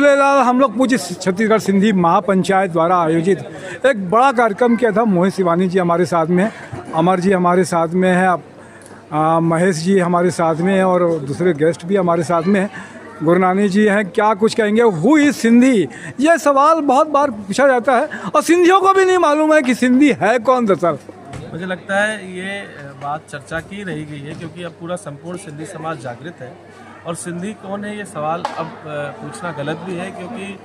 झूलेलाल। हम लोग पूज्य छत्तीसगढ़ सिंधी महापंचायत द्वारा आयोजित एक बड़ा कार्यक्रम किया था। मोहित शिवानी जी हमारे साथ में, अमर जी हमारे साथ में है, महेश जी हमारे साथ में है और दूसरे गेस्ट भी हमारे साथ में हैं। गुरुनानी जी हैं। क्या कुछ कहेंगे? हु इज़ सिंधी, ये सवाल बहुत बार पूछा जाता है और सिंधियों को भी नहीं मालूम है कि सिंधी है कौन दरअसल। मुझे लगता है ये बात चर्चा की रही गई है, क्योंकि अब पूरा संपूर्ण सिंधी समाज जागृत है। और सिंधी कौन है ये सवाल अब पूछना गलत भी है, क्योंकि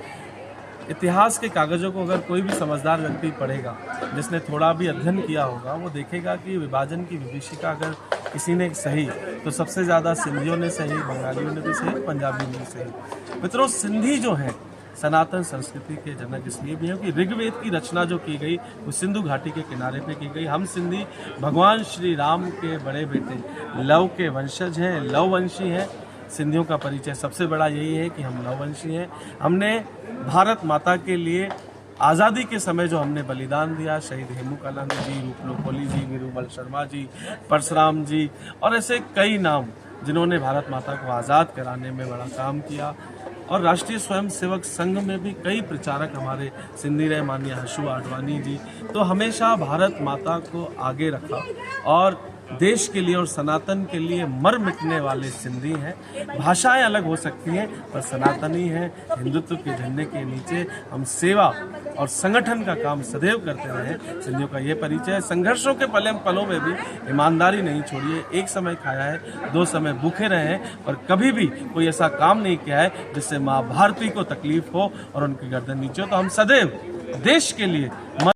इतिहास के कागज़ों को अगर कोई भी समझदार व्यक्ति पढ़ेगा, जिसने थोड़ा भी अध्ययन किया होगा, वो देखेगा कि विभाजन की विभीषिका अगर किसी ने सही तो सबसे ज़्यादा सिंधियों ने सही, बंगालियों ने भी सही, पंजाबियों ने भी सही। मित्रों, सिंधी जो है सनातन संस्कृति के जनक इसलिए भी है कि ऋग्वेद की रचना जो की गई वो सिंधु घाटी के किनारे पे की गई। हम सिंधी भगवान श्री राम के बड़े बेटे लव के वंशज हैं, लववंशी हैं। सिंधियों का परिचय सबसे बड़ा यही है कि हम लववंशी हैं। हमने भारत माता के लिए आज़ादी के समय जो हमने बलिदान दिया, शहीद हेमू कालानी जी, रूपलो कोहली जी, वीरूमल शर्मा जी, परशुराम जी और ऐसे कई नाम जिन्होंने भारत माता को आज़ाद कराने में बड़ा काम किया। और राष्ट्रीय स्वयंसेवक संघ में भी कई प्रचारक हमारे सिंधी रहे, माननीय हर्षु आडवाणी जी। तो हमेशा भारत माता को आगे रखा और देश के लिए और सनातन के लिए मर मिटने वाले सिंधी हैं। भाषाएं अलग हो सकती हैं पर सनातनी हैं। हिंदुत्व के झंडे के नीचे हम सेवा और संगठन का काम सदैव करते रहे। सिंधियों का ये परिचय है। संघर्षों के पलों में भी ईमानदारी नहीं छोड़िए। एक समय खाया है, 2 समय भूखे रहे हैं, पर कभी भी कोई ऐसा काम नहीं किया है जिससे माँ भारती को तकलीफ हो और उनकी गर्दन नीचे हो। तो हम सदैव देश के लिए